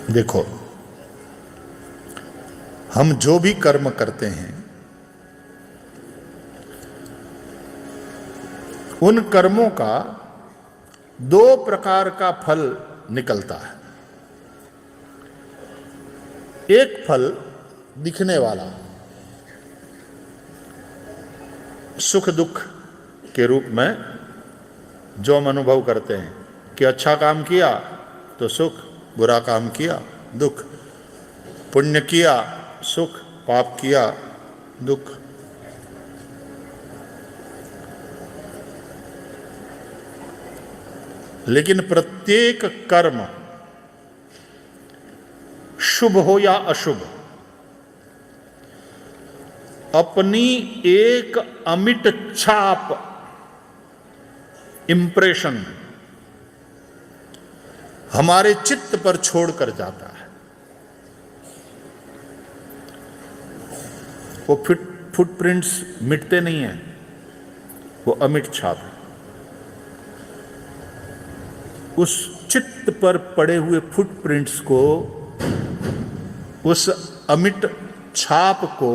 देखो, हम जो भी कर्म करते हैं उन कर्मों का दो प्रकार का फल निकलता है। एक फल दिखने वाला, सुख दुख के रूप में जो हम अनुभव करते हैं कि अच्छा काम किया तो सुख, बुरा काम किया दुख, पुण्य किया सुख, पाप किया दुख। लेकिन प्रत्येक कर्म शुभ हो या अशुभ, अपनी एक अमिट छाप, इंप्रेशन हमारे चित्त पर छोड़कर जाता है। वो फुटप्रिंट्स मिटते नहीं हैं, वो अमिट छाप है। उस चित्त पर पड़े हुए फुटप्रिंट्स को, उस अमिट छाप को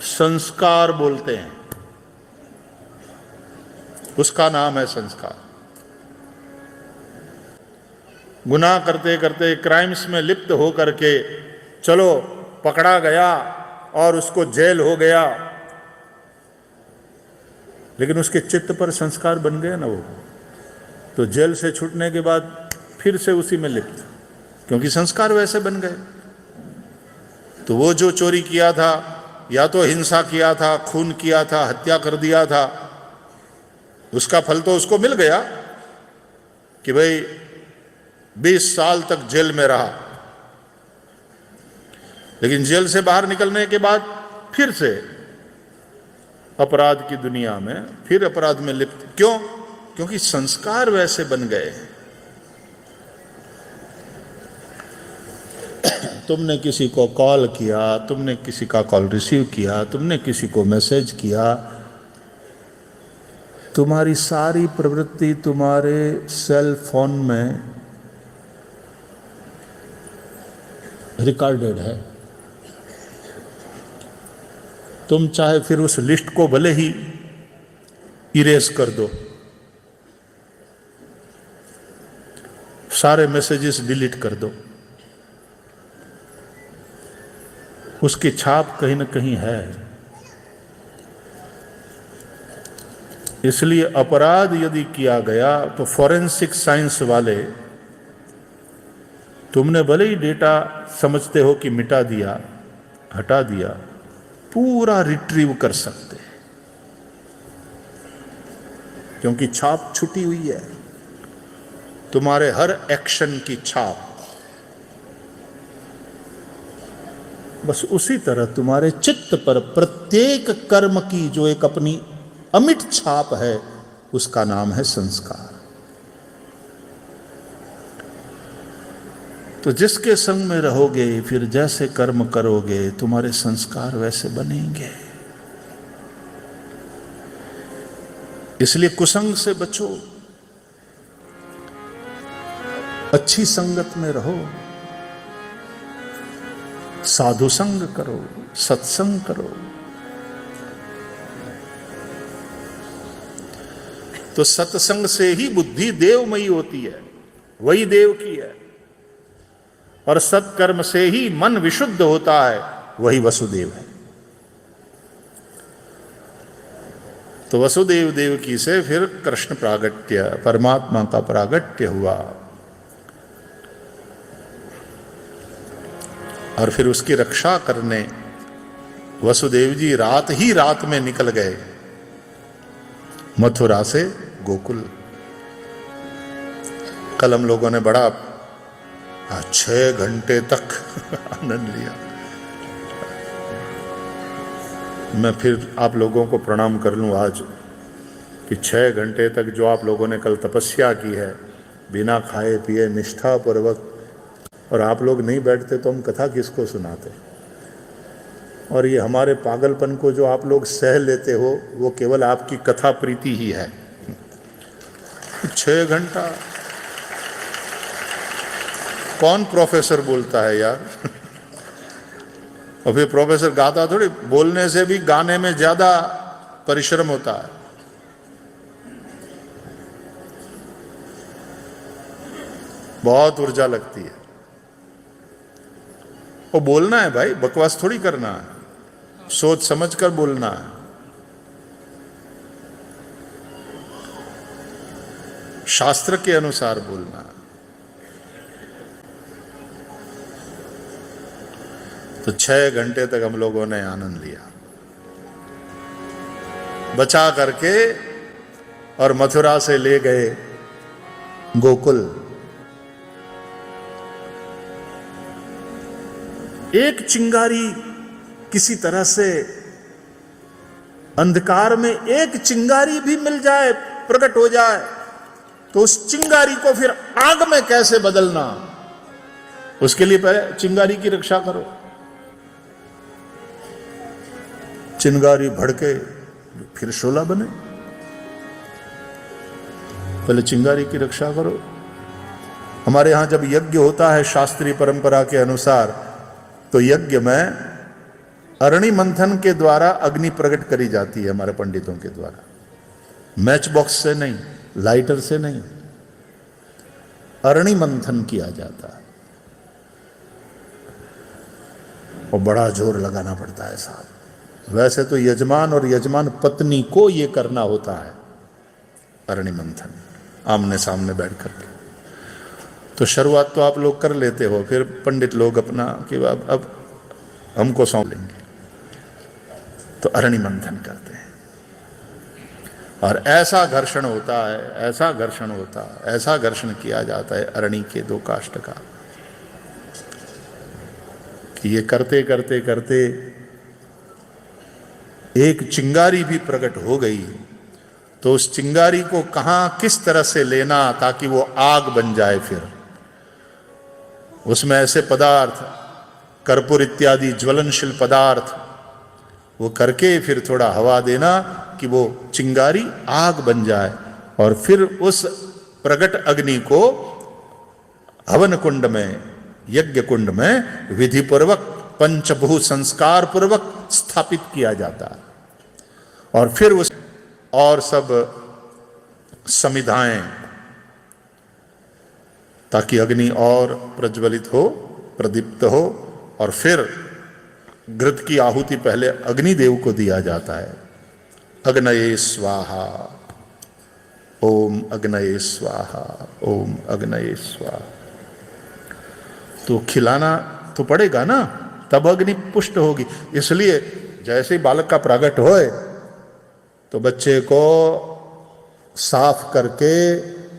संस्कार बोलते हैं। उसका नाम है संस्कार। गुनाह करते करते, क्राइम्स में लिप्त होकर के चलो पकड़ा गया और उसको जेल हो गया, लेकिन उसके चित्त पर संस्कार बन गए ना वो, तो जेल से छूटने के बाद फिर से उसी में लिप्त, क्योंकि संस्कार वैसे बन गए। तो वो जो चोरी किया था, या तो हिंसा किया था, खून किया था, हत्या कर दिया था, उसका फल तो उसको मिल गया कि भाई 20 साल तक जेल में रहा। लेकिन जेल से बाहर निकलने के बाद फिर से अपराध की दुनिया में, फिर अपराध में लिप्त। क्यों? क्योंकि संस्कार वैसे बन गए। तुमने किसी को कॉल किया, तुमने किसी का कॉल रिसीव किया, तुमने किसी को मैसेज किया, तुम्हारी सारी प्रवृत्ति तुम्हारे सेल फोन में रिकॉर्डेड है। तुम चाहे फिर उस लिस्ट को भले ही इरेज कर दो, सारे मैसेजेस डिलीट कर दो, उसकी छाप कहीं ना कहीं है। इसलिए अपराध यदि किया गया तो फॉरेंसिक साइंस वाले, तुमने भले ही डेटा समझते हो कि मिटा दिया, हटा दिया, पूरा रिट्रीव कर सकते हैं, क्योंकि छाप छुटी हुई है, तुम्हारे हर एक्शन की छाप। बस उसी तरह तुम्हारे चित्त पर प्रत्येक कर्म की जो एक अपनी अमिट छाप है, उसका नाम है संस्कार। तो जिसके संग में रहोगे, फिर जैसे कर्म करोगे, तुम्हारे संस्कार वैसे बनेंगे। इसलिए कुसंग से बचो, अच्छी संगत में रहो, साधु संग करो, सत्संग करो। तो सत्संग से ही बुद्धि देवमयी होती है, वही देव की है। और सत्कर्म से ही मन विशुद्ध होता है, वही वसुदेव है। तो वसुदेव देवकी से फिर कृष्ण प्रागट्य, परमात्मा का प्रागट्य हुआ, और फिर उसकी रक्षा करने वसुदेव जी रात ही रात में निकल गए मथुरा से गोकुल। कल हम लोगों ने बड़ा 6 घंटे तक आनंद लिया। मैं फिर आप लोगों को प्रणाम कर लूं आज कि 6 घंटे तक जो आप लोगों ने कल तपस्या की है, बिना खाए पिए निष्ठा पूर्वक, और आप लोग नहीं बैठते तो हम कथा किसको सुनाते। और ये हमारे पागलपन को जो आप लोग सह लेते हो, वो केवल आपकी कथा प्रीति ही है। 6 घंटा कौन प्रोफेसर बोलता है यार। और फिर प्रोफेसर गाता थोड़ी, बोलने से भी गाने में ज्यादा परिश्रम होता है। बहुत ऊर्जा लगती है। वो बोलना है भाई, बकवास थोड़ी करना है, सोच समझ कर बोलना है। शास्त्र के अनुसार बोलना है। तो 6 घंटे तक हम लोगों ने आनंद लिया, बचा करके, और मथुरा से ले गए गोकुल। एक चिंगारी किसी तरह से अंधकार में एक चिंगारी भी मिल जाए, प्रकट हो जाए, तो उस चिंगारी को फिर आग में कैसे बदलना, उसके लिए पहले चिंगारी की रक्षा करो। चिंगारी भड़के फिर शोला बने, पहले चिंगारी की रक्षा करो। हमारे यहां जब यज्ञ होता है शास्त्रीय परंपरा के अनुसार, तो यज्ञ में अरणि मंथन के द्वारा अग्नि प्रकट करी जाती है हमारे पंडितों के द्वारा। मैच बॉक्स से नहीं, लाइटर से नहीं, अरणि मंथन किया जाता है। और बड़ा जोर लगाना पड़ता है साहब। वैसे तो यजमान और यजमान पत्नी को यह करना होता है, अरणि मंथन, आमने सामने बैठ करके। तो शुरुआत तो आप लोग कर लेते हो, फिर पंडित लोग अपना कि अब हमको सौंप लेंगे, तो अरणि मंथन करते हैं। और ऐसा घर्षण होता है, ऐसा घर्षण होता है, ऐसा घर्षण किया जाता है अरणि के 2 काष्ठ का, कि ये करते करते करते एक चिंगारी भी प्रकट हो गई। तो उस चिंगारी को कहां किस तरह से लेना ताकि वो आग बन जाए। फिर उसमें ऐसे पदार्थ, कर्पूर इत्यादि ज्वलनशील पदार्थ, वो करके फिर थोड़ा हवा देना कि वो चिंगारी आग बन जाए। और फिर उस प्रकट अग्नि को हवन कुंड में, यज्ञ कुंड में विधि पूर्वक, पंचभू संस्कार पूर्वक स्थापित किया जाता है। और फिर उस और सब समिधाएं, ताकि अग्नि और प्रज्वलित हो, प्रदीप्त हो। और फिर घृत की आहुति पहले अग्निदेव को दिया जाता है। अग्नये स्वाहा, ओम अग्नये स्वाहा, ओम अग्नये स्वाहा। तो खिलाना तो पड़ेगा ना, तब अग्नि पुष्ट होगी। इसलिए जैसे ही बालक का प्रागट होए तो बच्चे को साफ करके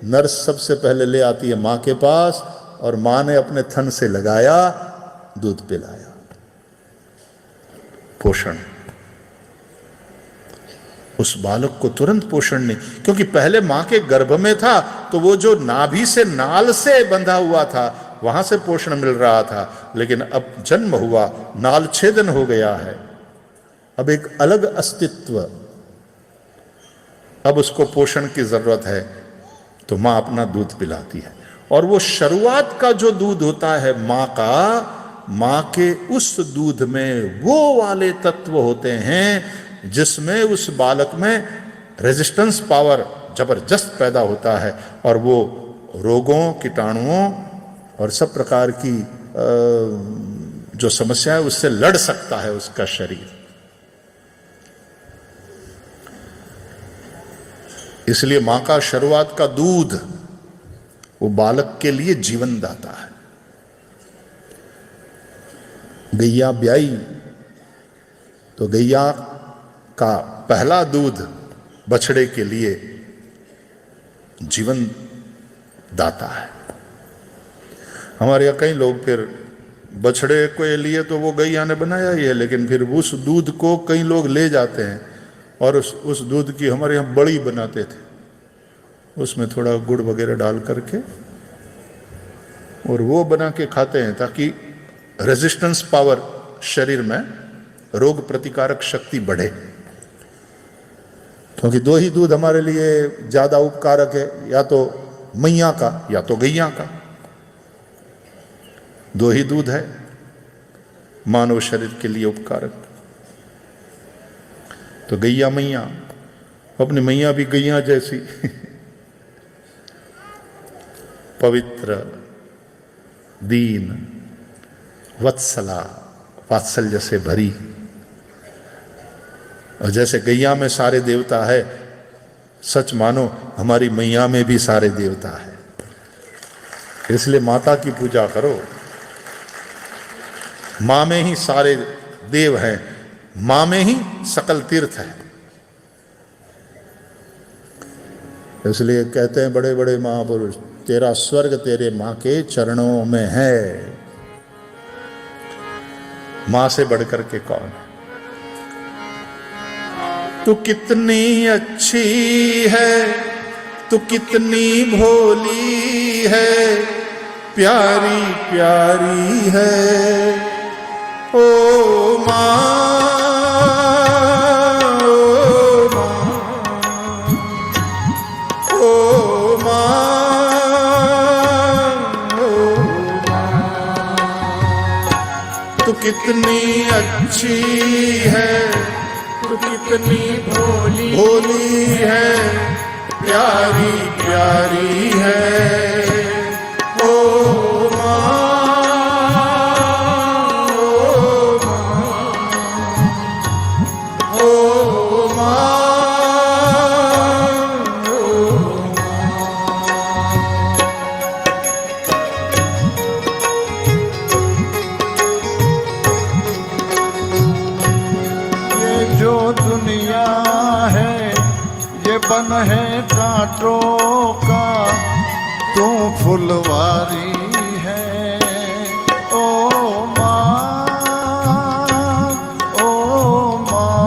नर्स सबसे पहले ले आती है मां के पास, और मां ने अपने थन से लगाया, दूध पिलाया। पोषण, उस बालक को तुरंत पोषण नहीं, क्योंकि पहले मां के गर्भ में था तो वो जो नाभि से नाल से बंधा हुआ था वहां से पोषण मिल रहा था। लेकिन अब जन्म हुआ, नाल छेदन हो गया है, अब एक अलग अस्तित्व, अब उसको पोषण की जरूरत है। तो मां अपना दूध पिलाती है। और वो शुरुआत का जो दूध होता है मां का, मां के उस दूध में वो वाले तत्व होते हैं जिसमें उस बालक में रेजिस्टेंस पावर जबरदस्त पैदा होता है, और वो रोगों, कीटाणुओं और सब प्रकार की जो समस्या है उससे लड़ सकता है उसका शरीर। इसलिए मां का शुरुआत का दूध वो बालक के लिए जीवन दाता है। गैया ब्याई तो गैया का पहला दूध बछड़े के लिए जीवन दाता है। हमारे यहाँ कई लोग फिर बछड़े के लिए तो वो गैया ने बनाया ही है, लेकिन फिर उस दूध को कई लोग ले जाते हैं और उस दूध की हमारे यहाँ बड़ी बनाते थे, उसमें थोड़ा गुड़ वगैरह डाल करके और वो बना के खाते हैं ताकि रेजिस्टेंस पावर शरीर में, रोग प्रतिकारक शक्ति बढ़े। क्योंकि 2 ही दूध हमारे लिए ज्यादा उपकारक है, या तो मैया का या तो गैया का। दो ही दूध है मानव शरीर के लिए उपकारक। तो गैया मैया, अपनी मैया भी गैया जैसी पवित्र, दीन, वत्सला, वात्सल्य से भरी। और जैसे गैया में सारे देवता है, सच मानो हमारी मैया में भी सारे देवता है। इसलिए माता की पूजा करो। मां में ही सारे देव हैं, मां में ही सकल तीर्थ है। इसलिए कहते हैं बड़े बड़े महापुरुष, तेरा स्वर्ग तेरे मां के चरणों में है। मां से बढ़कर के कौन? तू कितनी अच्छी है, तू कितनी भोली है, प्यारी प्यारी है ओ मां, ओ मां, तू कितनी अच्छी है, तू कितनी भोली है, प्यारी प्यारी है ओ मां, ओ मां। ये जो दुनिया है ये बन है कांटों का, तू फुलवारी है ओ मां, ओ मां,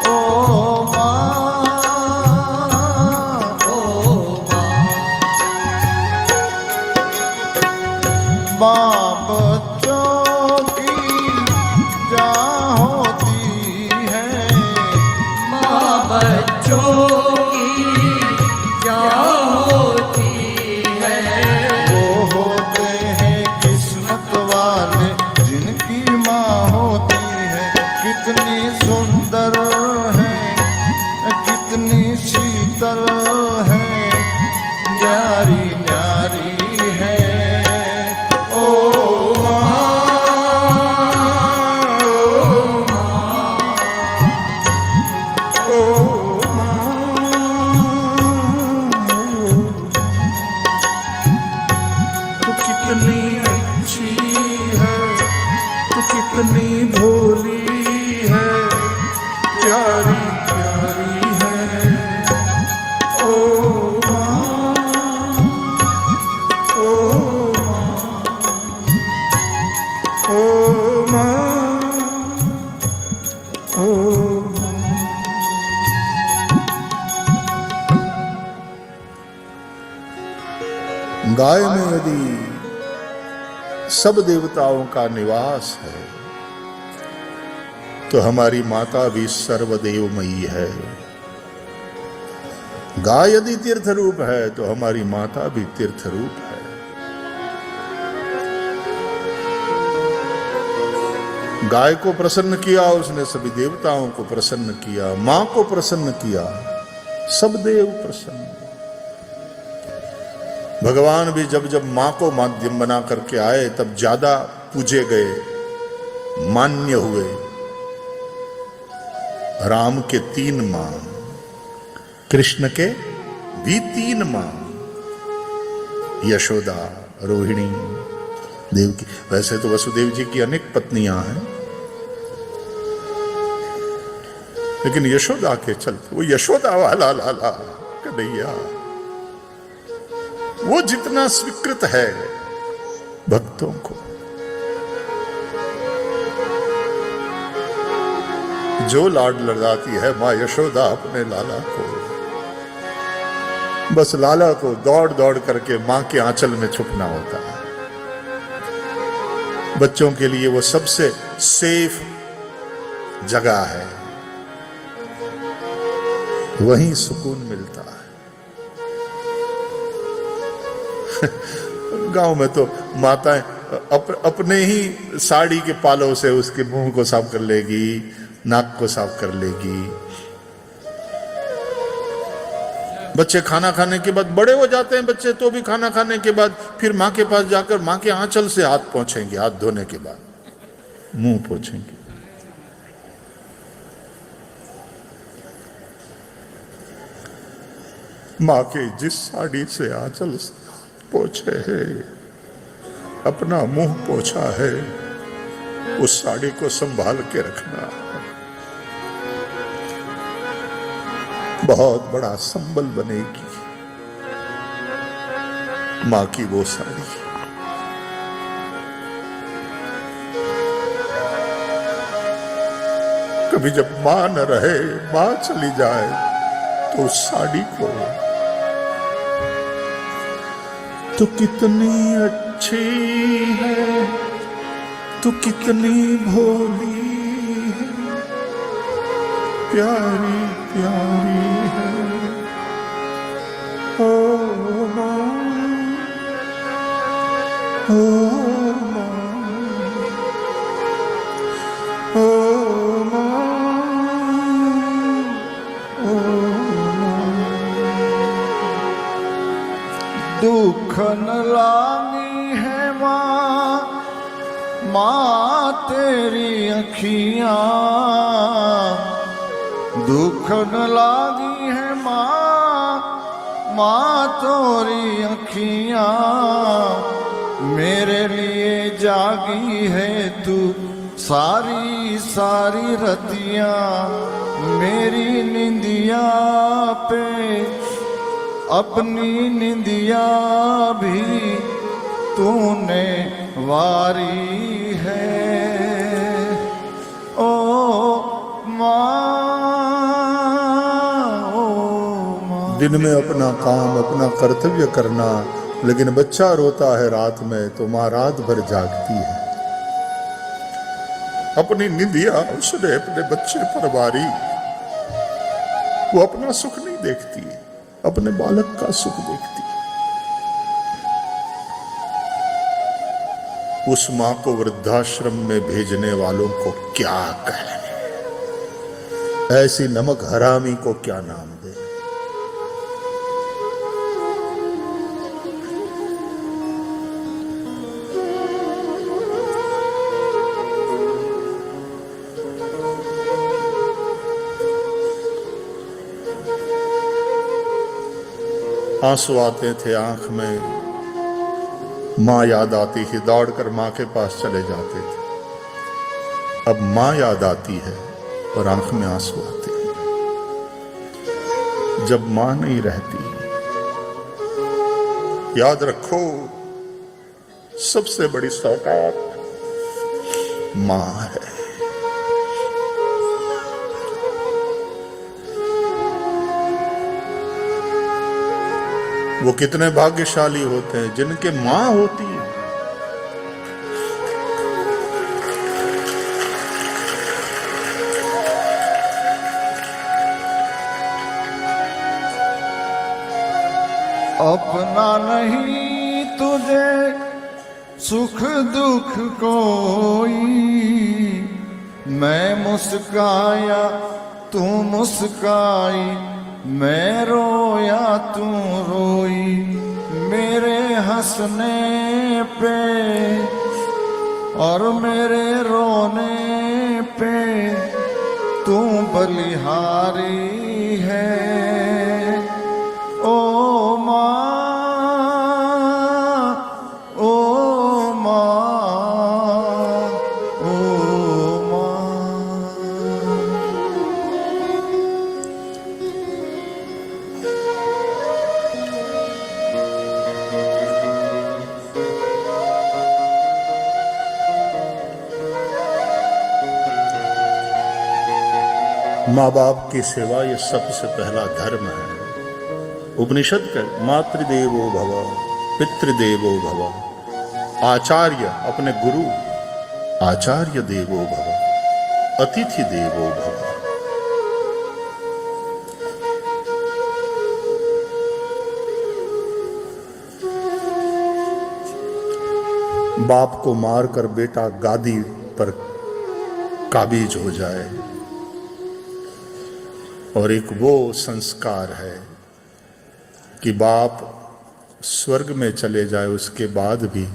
ओ मां, ओ मां। मां बच्चों की जान होती है, माँ बच्चों की क्या होती है, वो होते हैं किस्मत वाले जिनकी माँ होती है। कितनी सुंदर है, कितनी शीतल है, न्यारी न्यारी है ओ तू कितनी अच्छी है, तू कितनी भोली है, प्यारी प्यारी है ओ मां, ओ मां, ओ मां, ओ मां। गाय में यदि सब देवताओं का निवास है तो हमारी माता भी सर्वदेवमयी है। गाय यदि तीर्थ रूप है तो हमारी माता भी तीर्थ रूप है। गाय को प्रसन्न किया उसने, सभी देवताओं को प्रसन्न किया, मां को प्रसन्न किया, सब देव प्रसन्न। भगवान भी जब जब मां को माध्यम बना करके आए तब ज्यादा पूजे गए, मान्य हुए। राम के 3 मां, कृष्ण के भी 3 मां, यशोदा, रोहिणी, देवकी। वैसे तो वसुदेव जी की अनेक पत्नियां हैं, लेकिन यशोदा के चलते वो यशोदा वाला लाला कन्हैया वो जितना स्वीकृत है भक्तों को, जो लाड लड़ाती है मां यशोदा अपने लाला को, बस लाला को दौड़ दौड़ करके मां के आंचल में छुपना होता है। बच्चों के लिए वो सबसे सेफ जगह है, वहीं सुकून मिलता है। गांव में तो माताएं अपने ही साड़ी के पालों से उसके मुंह को साफ कर लेगी, नाक को साफ कर लेगी। बच्चे खाना खाने के बाद, बड़े हो जाते हैं बच्चे तो भी खाना खाने के बाद फिर माँ के पास जाकर माँ के आंचल से हाथ पोंछेंगे, हाथ धोने के बाद मुंह पोंछेंगे। माँ के जिस साड़ी से आंचल पोंछे है, अपना मुंह पोंछा है, उस साड़ी को संभाल के रखना बहुत बड़ा संबल बनेगी माँ की वो साड़ी। कभी जब माँ न रहे, माँ चली जाए, तो उस साड़ी को तो कितनी अच्छी है, तो कितनी भोली है, प्यारी प्यारी है। ओ माँ, ओ माँ, ओ माँ, ओ माँ। दुख न लानी है माँ, माँ तेरी अखियाँ, दुख न लागी है माँ, माँ तोरी अखियाँ, मेरे लिए जागी है तू सारी सारी रतियाँ, मेरी निंदिया पे अपनी निंदिया भी तूने वारी है। ओ माँ, दिन में अपना काम, अपना कर्तव्य करना, लेकिन बच्चा रोता है रात में तो माँ रात भर जागती है। अपनी निंदिया उसने अपने बच्चे पर वारी। वो अपना सुख नहीं देखती, अपने बालक का सुख देखती। उस मां को वृद्धाश्रम में भेजने वालों को क्या कहने, ऐसी नमक हरामी को क्या नाम दे। आंसू आते थे आंख में, माँ याद आती थी, दौड़कर माँ के पास चले जाते थे। अब माँ याद आती है और आंख में आंसू आते हैं। जब माँ नहीं रहती, याद रखो सबसे बड़ी सौगात माँ है। वो कितने भाग्यशाली होते हैं जिनके मां होती है। अपना नहीं तुझे सुख दुख कोई, मैं मुस्काया तू मुस्काई, मैं रोया तू रोई, मेरे हंसने पे और मेरे रोने पे तू बलिहारी है। ओ माँ, ओ माँ, ओ माँ। माँ बाप की सेवा ये सबसे पहला धर्म है। उपनिषद का मातृदेवो भव, पितृदेवो भव, आचार्य अपने गुरु, आचार्य देवो भव, अतिथि देवो भव। बाप को मारकर बेटा गादी पर काबिज हो जाए, और एक वो संस्कार है कि बाप स्वर्ग में चले जाए उसके बाद भी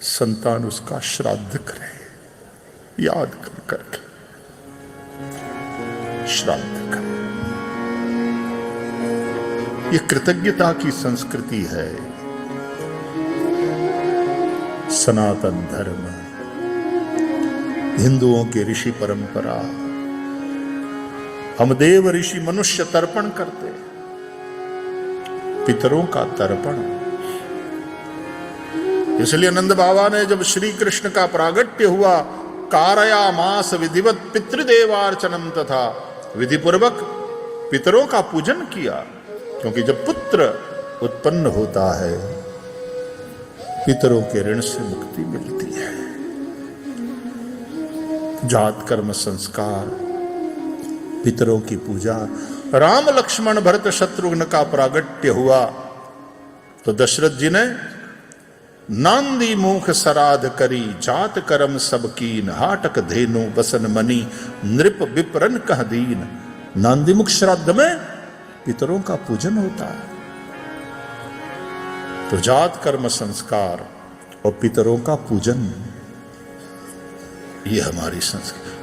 संतान उसका श्राद्ध करे, याद कर करके श्राद्ध करे। ये कृतज्ञता की संस्कृति है। सनातन धर्म, हिंदुओं की ऋषि परंपरा। हम देव ऋषि मनुष्य तर्पण करते, पितरों का तर्पण। इसलिए नंद बाबा ने जब श्री कृष्ण का प्रागट्य हुआ, कारयामास विधिवत पितृदेवार्चनम तथा, विधि पूर्वक पितरों का पूजन किया। क्योंकि जब पुत्र उत्पन्न होता है, पितरों के ऋण से मुक्ति मिलती है। जात कर्म संस्कार, पितरों की पूजा। राम लक्ष्मण भरत शत्रुघ्न का प्रागट्य हुआ तो दशरथ जी ने नांदी मुख सराध करी, जात कर्म सब कीन, हाटक धेनु बसन मनी, नृप विप्रन कह दीन। नांदी मुख श्राद्ध में पितरों का पूजन होता है। तो जात कर्म संस्कार और पितरों का पूजन, ये हमारी संस्कृति।